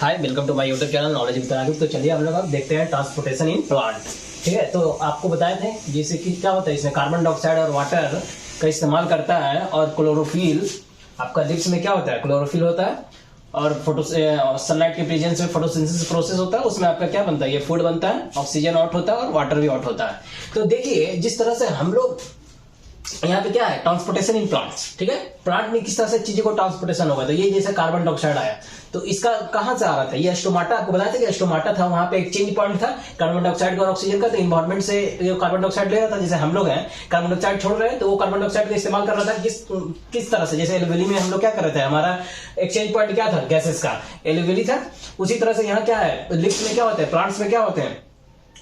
Hi, welcome to my YouTube channel knowledge with Raghav. तो चलिए हम लोग अब देखते हैं ट्रांसपोर्टेशन इन प्लांट। ठीक है, तो आपको बताए थे जैसे कि क्या होता है, इसमें कार्बन डाइऑक्साइड और वाटर का इस्तेमाल करता है और क्लोरोफिल। आपका लिप्स में क्या होता है, क्लोरोफिल होता है और फोटो सनलाइट के प्रेजेंस में फोटोसिंथेसिस प्रोसेस होता है। उसमें आपका क्या बनता है, ये फूड बनता है, ऑक्सीजन आउट होता है और वाटर भी आउट होता है। तो देखिए जिस तरह से हम लोग यहाँ पे क्या है, ट्रांसपोर्टेशन इन प्लांट्स। ठीक है, प्लांट में किस तरह से चीजों को ट्रांसपोर्टेशन होगा। तो ये जैसे कार्बन डाइऑक्साइड आया तो इसका कहां से आ रहा था, ये स्टोमाटा। आपको बताया था कि स्टोमाटा था, वहां पे एक्सचेंज पॉइंट था कार्बन डाइऑक्साइड का और ऑक्सीजन का। तो इन्वायरमेंट से जो कार्बन डाइऑक्साइड ले रहा था, जैसे हम लोग हैं कार्बन डाइऑक्साइड छोड़ रहे हैं, तो वो कार्बन डाइऑक्साइड का इस्तेमाल कर रहा था किस तरह से, जैसे एल्वेली में हम लोग क्या कर रहे थे, हमारा एक्सचेंज पॉइंट क्या था, गैसेस का एल्वेली था। उसी तरह से यहाँ क्या है, लिप्स में क्या होता है, प्लांट्स में क्या होते हैं,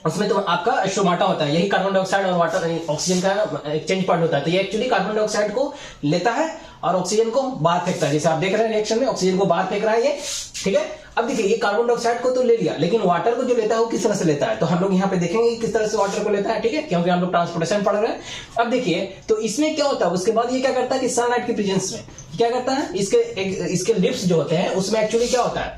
उसमें तो आपका स्टोमाटा होता है, यही कार्बन डाइऑक्साइड और वाटर ऑक्सीजन का एक्सचेंज पॉइंट होता है। तो ये एक्चुअली कार्बन डाइऑक्साइड को लेता है और ऑक्सीजन को बाहर फेंकता है। जैसे आप देख रहे हैं रिएक्शन में ऑक्सीजन को बाहर फेंक रहा है ये। ठीक है, अब देखिए ये कार्बन डाइऑक्साइड को तो ले लिया, लेकिन वाटर को जो लेता है वो किस तरह से लेता है, तो हम लोग यहाँ पे देखेंगे किस तरह से वाटर को लेता है। ठीक है, क्योंकि हम लोग ट्रांसपोर्टेशन पढ़ रहे हैं। अब देखिए तो इसमें क्या होता है, उसके बाद ये क्या करता है कि सनलाइट के प्रेजेंस में क्या करता है, इसके लिप्स जो होते हैं उसमें एक्चुअली क्या होता है,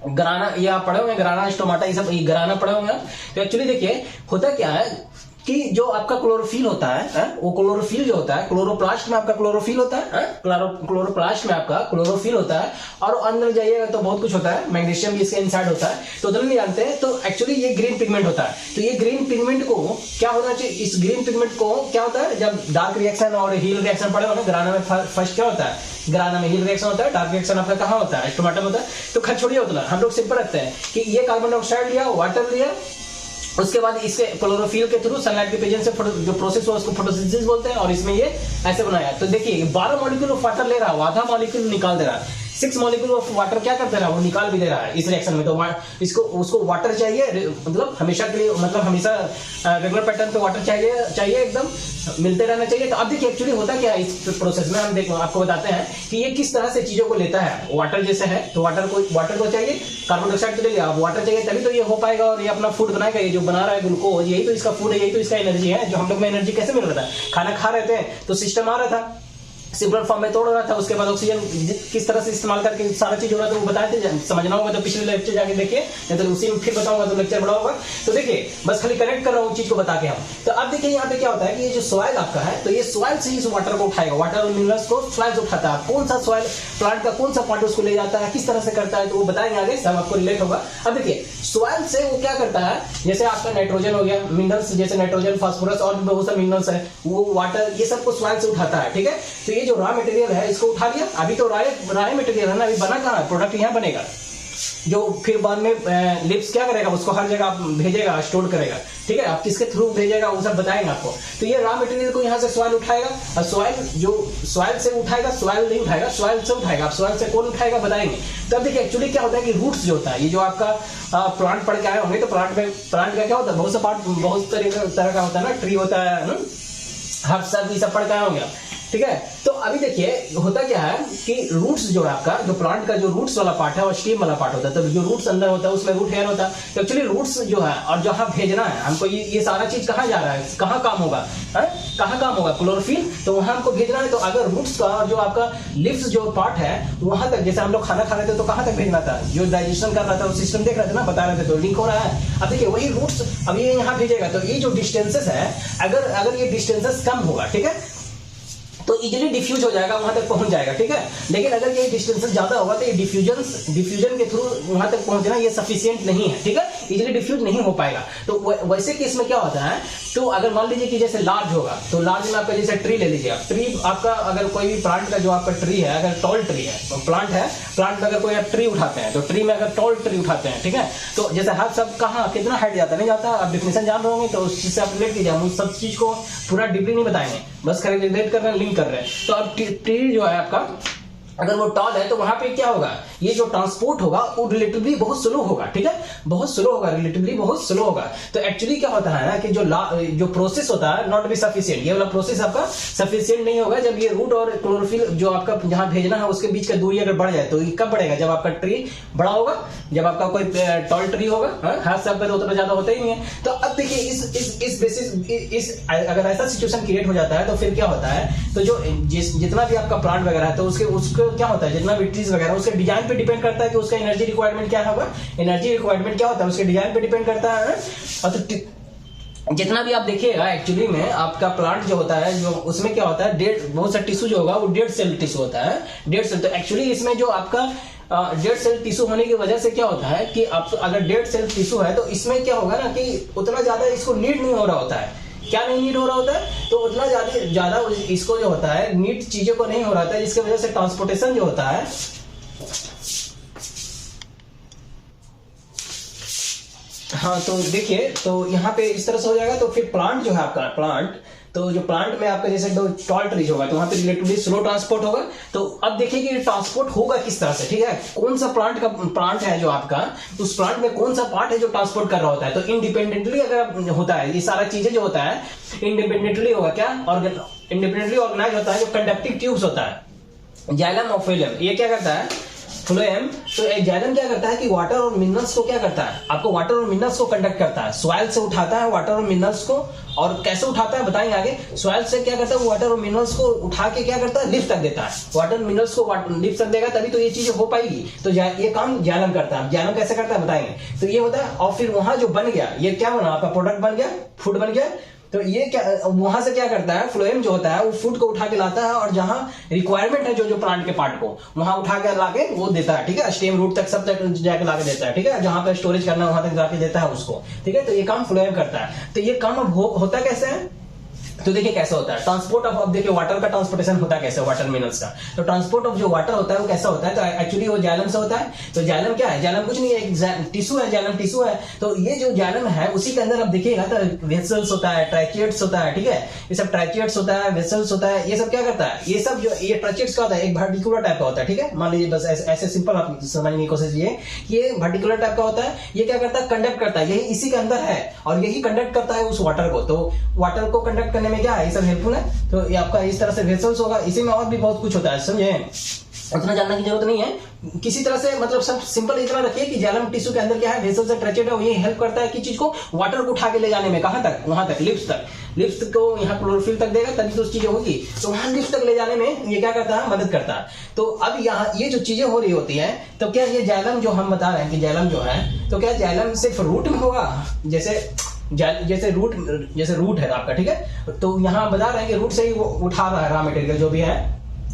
ग्राना, ये आप पढ़े होंगे, ग्राना स्टोमाटा, ये सब ग्राना पढ़े होंगे। तो एक्चुअली देखिए होता क्या है कि जो आपका क्लोरोफिल होता है, वो क्लोरोफिल जो होता है, क्लोरोप्लास्ट में आपका क्लोरोफिल होता है, क्लोरोप्लास्ट में आपका क्लोरोफिल होता है। और अंदर जाइएगा तो बहुत कुछ होता है, मैग्नीशियम भी इसके इनसाइड होता है, तो उधर नहीं जानते हैं। तो एक्चुअली ये ग्रीन पिगमेंट होता है। तो ये ग्रीन पिगमेंट को क्या होना चाहिए, इस ग्रीन पिगमेंट को क्या होता है, जब डार्क रिएक्शन और हील रिएक्शन पड़े होंगे, ग्राना में फर्स्ट क्या होता है, ग्राना में हील रिएक्शन होता है, डार्क रिएक्शन आपका कहाँ होता है, स्टोमाटा में होता है। तो खैर छोड़िए उतना, हम लोग सिंपल रखते हैं कि ये कार्बन डाइऑक्साइड लिया, वाटर लिया, उसके बाद इसके क्लोरोफिल के थ्रू सनलाइट के प्रेजेंस से जो प्रोसेस हुआ उसको फोटोसिंथेसिस बोलते हैं, और इसमें ये ऐसे बनाया। तो देखिए 12 मॉलिक्यूल ऑफ वाटर ले रहा है, आधा मॉलिक्यूल निकाल दे रहा है, 6 मॉलिक्यूल ऑफ वाटर क्या कर दे रहा है, वो निकाल भी दे रहा है इस रिएक्शन में। तो इसको उसको वाटर चाहिए, मतलब हमेशा के लिए, मतलब हमेशा रेगुलर पैटर्न पे वाटर चाहिए एकदम मिलते रहना चाहिए। तो अब देखिए एक्चुअली होता क्या है इस प्रोसेस में, हम देखो आपको बताते हैं कि ये किस तरह से चीजों को लेता है। वाटर जैसे है तो वाटर को चाहिए, कार्बन डाइऑक्साइड तो ले लिया, अब वाटर चाहिए तभी तो ये हो पाएगा और ये अपना फूड बनाएगा। ये जो बना रहा है ग्लूकोज, यही तो इसका फूड है, यही तो इसका एनर्जी है। जो हम लोग में एनर्जी कैसे मिल रहा था, खाना खा रहे थे तो सिस्टम आ रहा था, सिंपल फॉर्म में तोड़ रहा था, उसके बाद ऑक्सीजन किस तरह से इस्तेमाल करके सारा चीज हो रहा था वो बताए थे। समझना होगा तो पिछले लेक्चर जाके देखिए, नहीं तो उसी में फिर बताऊंगा तो लेक्चर बड़ा होगा। तो देखिए बस खाली कनेक्ट कर रहा हूँ चीज को बता के हम। तो अब देखिए यहाँ पे क्या होता है कि ये जो सॉइल आपका है, तो ये सॉइल से इस वाटर को उठाएगा, वाटर और मिनरल्स को सॉइल से उठाता है। कौन सा सॉइल, प्लांट का कौन सा पार्ट उसको ले जाता है, किस तरह से करता है, तो वो बताएंगे आगे, सब आपको रिलेट होगा। अब देखिए सॉइल से वो क्या करता है, जैसे आपका नाइट्रोजन हो गया, मिनरल्स जैसे नाइट्रोजन, फास्फोरस और भी बहुत सारे मिनरल्स है, वो वाटर ये सब को सॉइल से उठाता है। ठीक है, तो ये जो रॉ मटेरियल है इसको उठा लिया। अभी तो रॉ मटेरियल है ना, अभी बना कहाँ है, प्रोडक्ट यहाँ बनेगा, जो फिर बाद में लिप्स क्या करेगा, उसको हर जगह आप भेजेगा, स्टोर करेगा। ठीक है, आप किसके थ्रू भेजेगा वो सब बताएंगे आपको। तो ये रॉ मटेरियल को यहाँ से सॉइल उठाएगा, और सॉइल से उठाएगा, सॉइल नहीं उठाएगा, सॉइल से उठाएगा। आप सॉइल से कौन उठाएगा बताएंगे। तो अब देखिए एक्चुअली क्या होता है कि रूट्स जो होता है, ये जो आपका प्लांट पढ़ के आए होंगे, तो प्लांट का क्या होता है, बहुत सा पार्ट बहुत तरह का होता है ना, ट्री होता है ना, हर्ब सब ये सब पढ़ के आए होंगे आप। ठीक है, तो अभी देखिए होता क्या है कि रूट्स जो है आपका, जो प्लांट का जो रूट्स वाला पार्ट है और स्टेम वाला पार्ट होता है। तो जो रूट्स अंदर होता है उसमें रूट हेयर होता है। तो एक्चुअली रूट्स जो है और जहां भेजना है हमको, ये सारा चीज कहां जा रहा है, कहां काम होगा, कहां काम होगा, क्लोरोफिल, तो वहां हमको भेजना है। तो अगर रूट्स का और जो आपका लिप्स जो पार्ट है वहां तक, जैसे हम लोग खाना खा रहे थे तो कहां तक भेजना था, जो डाइजेशन कर रहा था वो सिस्टम देख रहे थे ना, बता रहे थे, तो लिंक हो रहा है। अब देखिए वही रूट्स अब ये यहाँ भेजेगा, तो ये जो डिस्टेंसेस है, अगर ये डिस्टेंसेस कम होगा, ठीक है, तो इजीली डिफ्यूज हो जाएगा, वहां तक पहुंच जाएगा। ठीक है, लेकिन अगर ये डिस्टेंसेस ज्यादा होगा तो ये डिफ्यूजन के थ्रू वहां तक पहुंचना ये सफिशिएंट नहीं है। ठीक है, इजीली डिफ्यूज नहीं हो पाएगा। तो वैसे केस में क्या होता है, तो अगर मान लीजिए कि जैसे लार्ज होगा, तो लार्ज में आपका जैसे ट्री ले लीजिए आप, ट्री आपका अगर कोई भी प्लांट का जो आपका ट्री है, अगर टॉल ट्री है, तो प्लांट है, प्लांट में अगर कोई आप ट्री उठाते हैं, तो ट्री में अगर टॉल ट्री उठाते हैं, ठीक है, तो जैसे हर सब कहाँ कितना हाइट जाता नहीं जाता, आप डिफिनेशन जान रहे होंगे, तो उस चीज से आप रिलेट कीजिए। हम उस सब चीज को पूरा डीपली नहीं बताएंगे, बस खाली रिलेट कर रहे हैं, लिंक कर रहे हैं। तो अब ट्री जो है आपका, अगर वो टॉल है तो वहां पे क्या होगा, ये जो ट्रांसपोर्ट होगा वो रिलेटिवली बहुत स्लो होगा। ठीक है, बहुत स्लो होगा, रिलेटिवली बहुत स्लो होगा। तो एक्चुअली क्या होता है ना कि जो प्रोसेस होता है नॉट बी सफिशिएंट, ये वाला प्रोसेस आपका सफिशिएंट नहीं होगा। जब ये रूट और क्लोरोफिल जो आपका जहां भेजना है उसके बीच का दूरी अगर बढ़ जाए, तो ये कब बढ़ेगा, जब आपका ट्री बड़ा होगा, जब आपका कोई टॉल ट्री होगा। हर सब पे तो उतना ज्यादा होता ही नहीं है। तो अब देखिए इस बेसिस अगर ऐसा सिचुएशन क्रिएट हो जाता है तो फिर क्या होता है, तो जो जितना भी आपका प्लांट वगैरह है तो उसके उसको क्या होता है, जितना भी ट्रीज वगैरह उसके डिजाइन पे डिपेंड करता है कि उसका एनर्जी रिक्वायरमेंट क्या होगा, एनर्जी रिक्वायरमेंट क्या होता है उसके डिजाइन पे डिपेंड करता है। और तो जितना भी आप देखिएगा एक्चुअली में आपका प्लांट जो होता है, जो उसमें क्या होता है, बहुत सा टिश्यू जो होगा वो डेड सेल टिश्यू होता है, डेड सेल। तो एक्चुअली इसमें जो आपका डेड सेल टिश्यू होने की वजह से क्या होता है कि आप अगर डेड सेल टिश्यू है तो इसमें क्या होगा ना कि उतना ज्यादा इसको नीड नहीं हो रहा होता है। क्या नहीं नीड हो रहा होता है, तो उतना ज्यादा इसको जो होता है नीड चीजों को नहीं हो रहा था, जिसकी वजह से ट्रांसपोर्टेशन जो होता है, हाँ तो देखिए तो यहाँ पे इस तरह से हो जाएगा। तो फिर प्लांट जो है आपका प्लांट, तो जो प्लांट में आपका जैसे दो टॉल ट्रीज होगा तो वहां पे रिलेटिवली स्लो ट्रांसपोर्ट होगा। तो अब देखिए कि ट्रांसपोर्ट होगा किस तरह से, ठीक है, कौन सा प्लांट है जो आपका, उस प्लांट में कौन सा पार्ट है जो ट्रांसपोर्ट कर रहा होता है। तो इंडिपेंडेंटली अगर होता है ये सारा चीजें जो होता है इंडिपेंडेंटली होगा, क्या इंडिपेंडेंटली ऑर्गेनाइज होता है। जो कंडक्टिव ट्यूब्स होता है जाइलम और फ्लोएम, ये क्या करता है फ्लोएम। तो जाइलम क्या करता है कि वाटर और मिनरल्स को क्या करता है, आपको वाटर और मिनरल्स को कंडक्ट करता है, सॉइल से उठाता है वाटर और मिनरल्स को। और कैसे उठाता है बताएंगे आगे। सॉइल से क्या करता है, वाटर और मिनरल्स को उठा के क्या करता है, लिफ्ट तक देता है। वाटर मिनरल्स को लिफ्ट तक देगा तभी तो ये चीजें हो पाएगी। तो ये काम जाइलम करता है। जाइलम कैसे करता है बताएंगे। तो ये होता है, और फिर वहां जो बन गया ये क्या बना, आपका प्रोडक्ट बन गया, फूड बन गया। तो ये क्या वहां से क्या करता है, फ्लोएम जो होता है वो फूड को उठा के लाता है और जहां रिक्वायरमेंट है जो प्लांट के पार्ट को वहां उठा के लाके वो देता है, ठीक है, स्टेम रूट तक सब तक जाके लाके देता है, ठीक है, जहां पे स्टोरेज करना है वहां तक जाके देता है उसको, ठीक है। तो ये काम फ्लोएम करता है। तो ये काम अब होता कैसे है, तो देखिए कैसे होता है ट्रांसपोर्ट ऑफ, अब देखिए वाटर का ट्रांसपोर्टेशन होता है कैसे, वाटर मिनरल्स का। तो ट्रांसपोर्ट ऑफ जो वाटर होता है वो कैसा होता है, तो एक्चुअली वो जाइलम से होता है। तो जाइलम क्या है, जाइलम कुछ नहीं है, एक टिश्यू है, जाइलम टिश्यू है। तो ये जो जाइलम है उसी के अंदर आप देखिएगा तो वेसल्स होता है, ट्रैकिएट्स होता है, ठीक है, ये सब ट्रैकिएट्स होता है, वेसल्स होता है। ये सब क्या करता है, ये सब जो ये ट्रैकिएट्स का होता है एक वर्टिकुलर टाइप का होता है, ठीक है। मान लीजिए बस ऐसे सिंपल आप समझने की कोशिश कीजिए, ये वर्टिकुलर टाइप का होता है। ये क्या करता है, कंडक्ट करता है, यही इसी के अंदर है और यही कंडक्ट करता है उस वाटर को। तो वाटर को कंडक्ट करने में क्या है, ये सब हेल्पफुल है। तो ये आपका इस तरह से वेसल्स होगा, इसी में और भी बहुत कुछ होता है, समझे, उतना जानने की जरूरत नहीं है। किसी तरह से मतलब सब सिंपल इतना रखिए कि जाइलम टिश्यू के अंदर क्या है, वेसल्स से ट्रैचेट है, ये हेल्प करता है कि चीज को वाटर को उठा के ले जाने में, कहां तक, वहां तक, लिप्स तक, लिप्स को यहाँ क्लोरोफिल तक देगा तभी तो चीजें होगी। तो वहां लिप्स तक ले जाने में ये क्या करता है, मदद करता है। तो अब यहाँ ये जो चीजें हो रही होती है, तो क्या ये जाइलम जो हम बता रहे हैं कि जाइलम जो है, तो क्या जाइलम सिर्फ रूट में होगा, जैसे रूट है आपका, ठीक है। तो यहाँ बता रहे हैं कि रूट से ही वो उठा रहा है रॉ मटेरियल जो भी है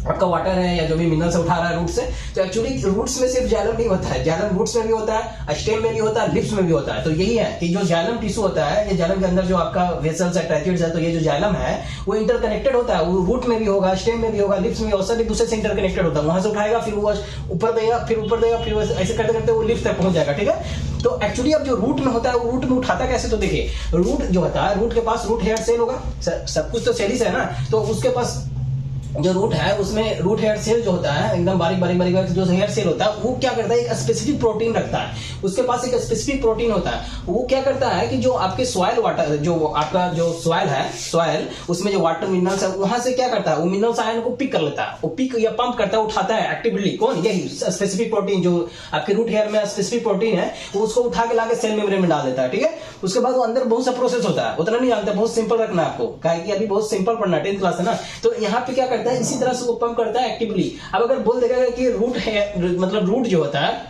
आपका, वाटर है या जो भी मिनरल से उठा रहा है रूट से। तो एक्चुअली रूट्स में सिर्फ जाइलम नहीं होता है, जाइलम रूट्स में भी होता है, स्टेम में भी होता है, लिप्स में भी होता है। तो यही है कि जो जाइलम टिश्यू होता है, ये जाइलम के अंदर जो आपका वेसल्स है, ट्रैकिएट्स है, तो ये जो जाइलम है वो इंटरकनेक्टेड होता है, वो रूट में भी होगा, स्टेम में भी होगा, लिप्स में, और सब एक दूसरे से इंटरकनेक्टेड होता है। वहां से उठाएगा, फिर वो ऊपर देगा, फिर ऊपर देगा, फिर ऐसे करते करते वो लिप्स तक पहुंच जाएगा, ठीक है। तो एक्चुअली अब जो रूट में होता है वो रूट में उठाता कैसे, तो देखिए रूट जो होता है, रूट के पास रूट हेयर सेल होगा, सब कुछ तो सेल ही है ना। तो उसके पास जो रूट है उसमें रूट हेयर सेल जो होता है एकदम बारीक बारीक बारीक जो हेयर सेल होता है, वो क्या करता है, एक स्पेसिफिक प्रोटीन रखता है, उसके पास एक स्पेसिफिक प्रोटीन होता है। वो क्या करता है कि जो आपके सॉइल वाटर, जो आपका जो सॉइल है, सॉइल उसमें जो वाटर मिनरल्स है, वहां से क्या करता है, वो मिनरल्स आयन को पिक कर लेता है, वो पिक या पंप करता है, उठाता है एक्टिवली। कौन, यही स्पेसिफिक प्रोटीन जो आपके रूट हेयर में स्पेसिफिक प्रोटीन है, वो उसको उठा के लाके सेल मेम्ब्रेन में डाल देता है, ठीक है। उसके बाद वो अंदर बहुत सा प्रोसेस होता है, उतना नहीं जानते, बहुत सिंपल रखना है आपको, कि अभी बहुत सिंपल पढ़ना, 10th क्लास है ना। तो यहाँ पे क्या करता है, इसी तरह से पंप करता है एक्टिवली। अब अगर बोल देगा कि रूट है, मतलब रूट जो होता है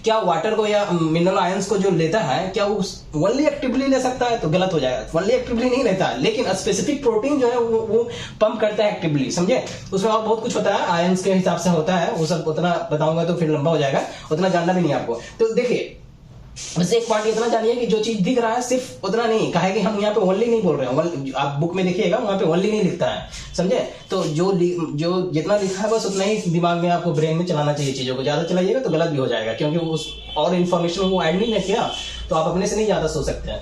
क्या वाटर को या मिनरल आयंस को जो लेता है, क्या वो वनली एक्टिवली ले सकता है, तो गलत हो जाएगा, वनली एक्टिवली नहीं लेता है, लेकिन स्पेसिफिक प्रोटीन जो है वो पंप करता है एक्टिवली, समझे। उसमें और बहुत कुछ होता है, आयंस के हिसाब से होता है, वो सब उतना बताऊंगा तो फिर लंबा हो जाएगा, उतना जानना भी नहीं आपको। तो देखिए बस एक पॉइंट इतना जानिए कि जो चीज दिख रहा है सिर्फ उतना नहीं, कहा है कि हम यहाँ पे ओनली नहीं बोल रहे हैं, आप बुक में देखिएगा वहां पे ओनली नहीं लिखता है, समझे। तो जो जितना लिखा है बस उतना ही दिमाग में आपको ब्रेन में चलाना चाहिए, चीजों को ज्यादा चलाइएगा तो गलत भी हो जाएगा, क्योंकि उस और इन्फॉर्मेशन वो ऐड नहीं किया तो आप अपने से नहीं ज्यादा सोच सकते हैं,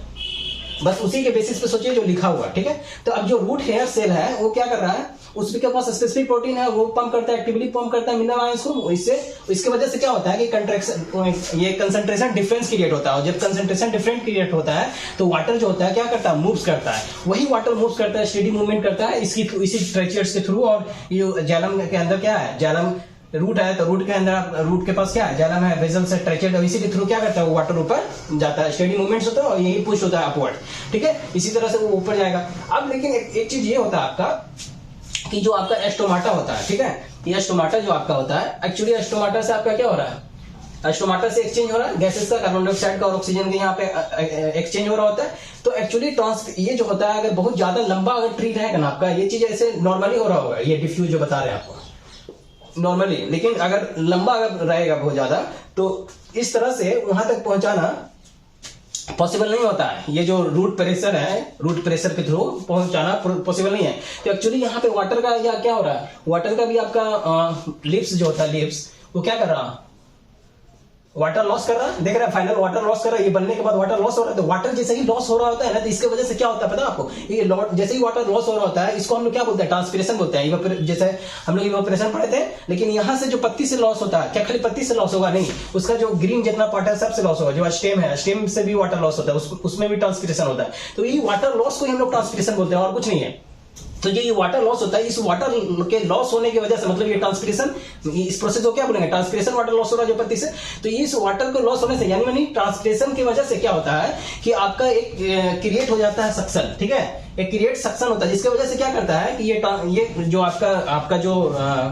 बस उसी के बेसिस पे सोचिए जो लिखा हुआ, ठीक है। तो अब जो रूट हेयर सेल है वो क्या कर रहा है, उसके पास स्पेसिफिक प्रोटीन है, वो पंप करता है, एक्टिवली पंप करता है मिनरल आयंस को। इसके वजह से क्या होता है कि कंट्रैक्शन, ये कंसंट्रेशन डिफरेंस क्रिएट होता है, और जब कंसंट्रेशन डिफरेंट क्रिएट होता है तो वाटर जो होता है क्या करता है, मूव्स करता है, वही वाटर मूव्स करता है, स्टेडी मूवमेंट करता है इसी ट्रैकिएट्स के थ्रू। और ये जाइलम के अंदर क्या है, जाइलम रूट है, तो रूट के अंदर, रूट के पास क्या है, जाइलम है, वेसल से ट्रैकिएट, इसी के थ्रू क्या करता है वो वाटर ऊपर जाता है, स्टेडी मूवमेंट्स होता है और यही पुश होता है अपवर्ड, ठीक है। इसी तरह से वो ऊपर जाएगा। अब लेकिन एक चीज ये होता है आपका कि जो आपका एस्टोमाटा होता है, ठीक है, ये स्टोमाटा जो आपका होता है, एक्चुअली स्टोमाटा से आपका क्या हो रहा है, स्टोमाटा से एक्सचेंज हो रहा है गैसेस का, कार्बन डाइऑक्साइड का और ऑक्सीजन का यहाँ पे एक्सचेंज हो रहा होता है। तो एक्चुअली ये जो होता है, अगर बहुत ज्यादा लंबा अगर ट्री रहेगा ना आपका, ये चीज ऐसे नॉर्मली हो रहा होगा, ये डिफ्यूज जो बता रहे हैं आपको नॉर्मली, लेकिन अगर लंबा अगर रहेगा बहुत ज्यादा तो इस तरह से वहां तक पहुंचाना पॉसिबल नहीं होता है। ये जो रूट प्रेशर है, रूट प्रेशर के थ्रू पहुंचाना पॉसिबल नहीं है। तो एक्चुअली यहाँ पे वाटर का या क्या हो रहा है, वाटर का भी आपका लिप्स जो होता है, लिप्स वो क्या कर रहा है, वाटर लॉस कर रहा है, देख रहा है, फाइनल वाटर लॉस कर रहा है, ये बनने के बाद वाटर लॉस हो रहा है। तो वाटर जैसे ही लॉस हो रहा होता है ना, तो इसके वजह से क्या होता है पता है आपको, ये जैसे ही वाटर लॉस हो रहा होता है, इसको हम लोग क्या बोलते हैं, ट्रांसपिरेशन बोलते हैं। जैसे हम लोग इवेपोरेशन पढ़े थे, लेकिन यहाँ से जो पत्ती से लॉस होता है, क्या खाली पत्ती से लॉस होगा, नहीं, उसका जो ग्रीन जितना पार्ट है सबसे लॉस होगा। जो स्टेम है, स्टेम से भी वाटर लॉस होता है, उसमें भी ट्रांसपिरेशन होता है। तो ये वाटर लॉस को हम लोग ट्रांसपिरेशन बोलते हैं और कुछ नहीं है। तो ये वाटर लॉस होता है, इस वाटर के लॉस होने की वजह से, मतलब ये ट्रांसपिरेशन, इस प्रोसेस को क्या बोलेंगे, ट्रांसपिरेशन, वाटर लॉस हो रहा है जो पत्ती से। तो ये इस वाटर को लॉस होने से, यानी ट्रांसपिरेशन की वजह से क्या होता है कि आपका एक क्रिएट हो जाता है सक्शन, ठीक है, एक क्रिएट सक्शन होता है, जिसकी वजह से क्या करता है कि ये जो आपका जो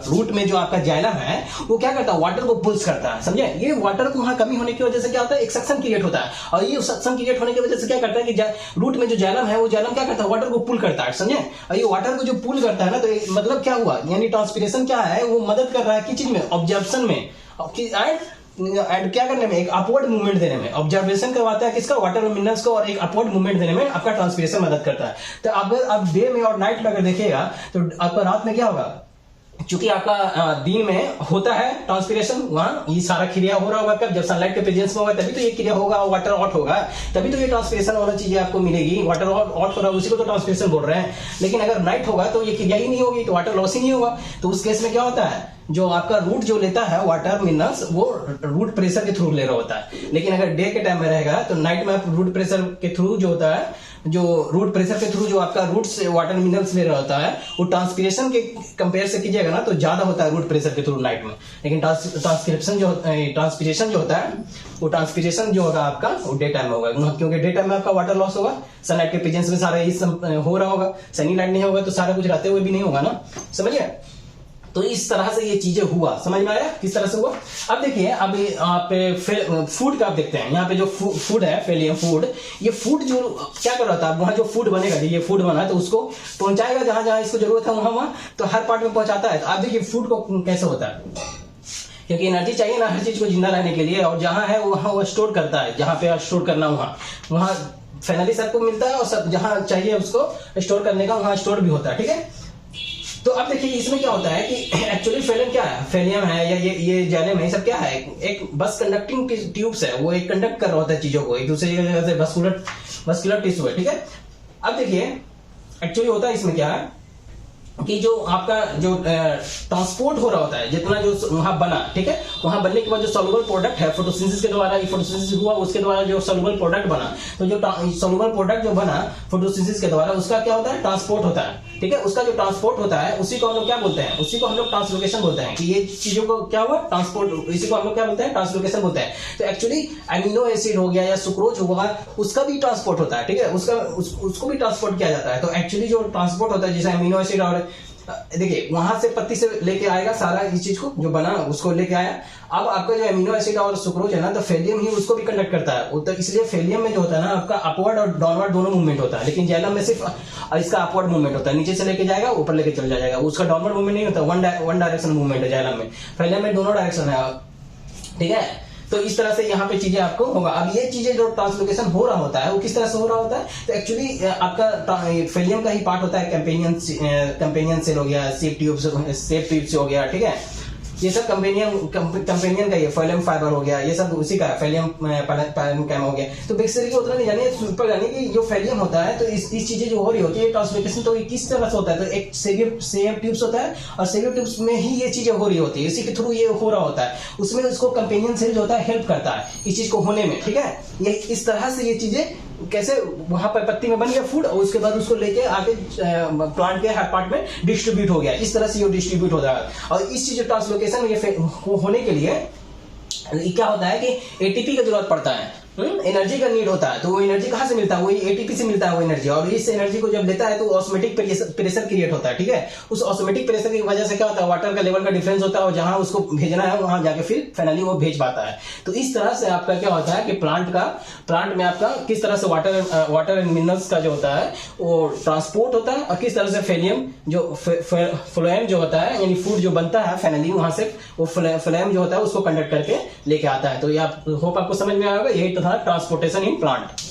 रूट में जो आपका जाइलम है, वो क्या करता है, वाटर को पुल्स करता है, समझे। ये वाटर को वहां कमी होने की वजह से क्या होता है, एक सक्शन क्रिएट होता है, और ये सक्शन क्रिएट होने की वजह से क्या करता है कि रूट में जो जाइलम है, वो जाइलम क्या करता है, वाटर को पुल करता है, समझे। और ये वाटर को जो पुल करता है ना, तो मतलब क्या हुआ, यानी ट्रांसपिरेशन क्या है, वो मदद कर रहा है किस चीज में, ऑब्जर्प्शन में, एंड क्या करने में, एक अपवर्ड मूवमेंट देने में। ऑब्जर्वेशन करवाता है किसका, वाटर और मिनरल्स को, और एक अपवर्ड मूवमेंट देने में आपका ट्रांसपिरेशन मदद करता है। तो अगर आप डे में और नाइट में अगर देखिएगा तो आपका रात में क्या होगा, चूंकि आपका दिन में होता है ट्रांसपिरेशन, वहां ये सारा क्रिया हो रहा होगा, कब, जब सनलाइट के प्रेजेंस में होगा तभी तो ये क्रिया होगा, वाटर आउट होगा, तभी तो ये ट्रांसपिरेशन वाला चीजें आपको मिलेगी। वाटर आउट हो रहा है, उसी को तो ट्रांसपिरेशन बोल रहे हैं। लेकिन अगर नाइट होगा तो ये क्रिया ही नहीं होगी, तो वाटर लॉस ही नहीं होगा। तो उस केस में क्या होता है, जो आपका रूट जो लेता है वाटर मिनरल्स, वो रूट प्रेशर के थ्रू ले रहा होता है। लेकिन अगर डे के टाइम में रहेगा तो नाइट में रूट प्रेशर के थ्रू जो होता है, जो रूट प्रेशर के थ्रू जो आपका रूट से वाटर मिनरल्स ले रहा होता है, वो ट्रांसपिरेशन के कंपेयर से कीजिएगा ना तो ज्यादा होता है रूट प्रेशर के थ्रू नाइट में। लेकिन ट्रांसपिरेशन जो होता है, वो ट्रांसपिरेशन जो होगा आपका, वो डे टाइम में होगा, क्योंकि डे टाइम में आपका वाटर लॉस होगा, सनलाइट के प्रेजेंस में सारा ये हो रहा होगा। सनी लाइट नहीं होगा तो सारा कुछ रहते हुए भी नहीं होगा ना, समझिए। तो इस तरह से ये चीजें हुआ, समझ में आया किस तरह से हुआ। अब देखिए, अब आप फूड का आप देखते हैं, यहाँ पे जो फूड है, फेलियम फूड, ये फूड जो क्या कर रहा था, वहां जो फूड बनेगा, ये फूड बना तो उसको पहुंचाएगा जहां जहां इसको जरूरत है, वहां तो हर पार्ट में पहुंचाता है। तो आप देखिए फूड को कैसे होता है, क्योंकि एनर्जी चाहिए ना हर चीज को जिंदा रहने के लिए, और जहां है वहां वो स्टोर करता है, जहां पे स्टोर करना वहां फाइनली सबको मिलता है, और सब जहां चाहिए उसको स्टोर करने का वहां स्टोर भी होता है, ठीक है। तो अब देखिए इसमें क्या होता है कि एक्चुअली फेलियम क्या है, फेलियम है या ये जाइलम है, ये सब क्या है, एक बस कंडक्टिंग ट्यूब्स है, वो एक कंडक्ट कर रहा होता है चीजों को एक दूसरे जगह से, वस्कुलर टिश्यू है, ठीक है। अब देखिए एक्चुअली होता है इसमें क्या है कि जो आपका जो ट्रांसपोर्ट हो रहा होता है, जितना जो वहां बना, ठीक है, वहां बनने के बाद जो सॉल्युबल प्रोडक्ट है, फोटोसिंथेसिस के द्वारा, फोटोसिंथेसिस हुआ, उसके द्वारा जो सॉल्युबल प्रोडक्ट बना, तो जो सॉल्युबल प्रोडक्ट जो बना फोटोसिंथेसिस के द्वारा, उसका क्या होता है, ट्रांसपोर्ट होता है, ठीक है। उसका जो ट्रांसपोर्ट होता है उसी को हम लोग क्या बोलते हैं, उसी को हम लोग ट्रांसलोकेशन बोलते हैं, कि ये चीजों को क्या हुआ, ट्रांसपोर्ट, इसी को हम लोग क्या बोलते हैं, ट्रांसलोकेशन बोलते हैं। तो एक्चुअली अमीनो एसिड हो गया या सुक्रोज हुआ, उसका भी ट्रांसपोर्ट होता है, ठीक है, उसको भी ट्रांसपोर्ट किया जाता है। तो एक्चुअली जो ट्रांसपोर्ट होता है, जैसे अमीनो एसिड, और देखिए वहां से पत्ती से लेके आएगा सारा इस चीज को जो बना, उसको लेके आया। अब आपका जो अमीनो एसिड और सुक्रोज है ना, तो फेलियम ही उसको भी कंडक्ट करता है, तो इसलिए फेलियम में जो होता है ना आपका अपवर्ड और डाउनवर्ड दोनों मूवमेंट होता है। लेकिन जाइलम में सिर्फ इसका अपवर्ड मूवमेंट होता है, नीचे से लेके जाएगा ऊपर लेके चल जाएगा, उसका डाउनवर्ड मूवमेंट नहीं होता, वन डायरेक्शन मूवमेंट है जाइलम में। फेलियम में दोनों डायरेक्शन है, ठीक है। तो इस तरह से यहाँ पे चीजें आपको होगा। अब ये चीजें जो ट्रांसलोकेशन हो रहा होता है वो किस तरह से हो रहा होता है, तो एक्चुअली आपका फेलियम का ही पार्ट होता है, कंपेनियन सेल हो गया, सेप ट्यूब्स हो गया, ठीक है, ये सब कंपेनियन का, ये फेलियम फाइबर हो गया, ये सब उसी का फेलियम पैरेन्काइम हो गया। तो बेसिकली उतना नहीं जानिए, सुपर जानिए कि जो फेलियम होता है, तो इस चीजें जो हो रही होती है ट्रांसलोकेशन, तो किस तरह से होता है, तो एक सेवियर ट्यूब्स होता है, और सेवियर ट्यूब्स में ही ये चीजें हो रही होती है, इसी के थ्रू ये हो रहा होता है, उसमें उसको कंपेनियन सेल जो होता है हेल्प करता है इस चीज को होने में, ठीक है। ये इस तरह से ये चीजें कैसे वहां पर पत्ती में बन गया फूड, और उसके बाद उसको लेके आगे प्लांट के हर पार्ट में डिस्ट्रीब्यूट हो गया, इस तरह से ये डिस्ट्रीब्यूट हो रहा है। और इस चीज ट्रांसलोकेशन ये होने के लिए क्या होता है कि एटीपी का जरूरत पड़ता है, एनर्जी का नीड होता है। तो वो एनर्जी कहाँ से मिलता है? वही एटीपी से मिलता है वो एनर्जी, और इस एनर्जी को जब लेता है तो ऑस्मोटिक प्रेशर क्रिएट होता है। ठीक है, उस ऑस्मोटिक प्रेशर की वजह से क्या होता है, वाटर का लेवल का डिफरेंस होता है और जहां उसको भेजना है वहां जाके फिर फाइनली वो भेज पाता है। तो इस तरह से आपका क्या होता है कि प्लांट में आपका किस तरह से वाटर एंड मिनरल्स का जो होता है वो ट्रांसपोर्ट होता है, और किस तरह से फ्लोएम जो होता है यानी फूड जो बनता है फाइनली वहां से वो फ्लोएम जो होता है उसको कंडक्ट करके लेके आता है। तो ये आप होप आपको समझ में आएगा, यही तो था ट्रांसपोर्टेशन इन प्लांट।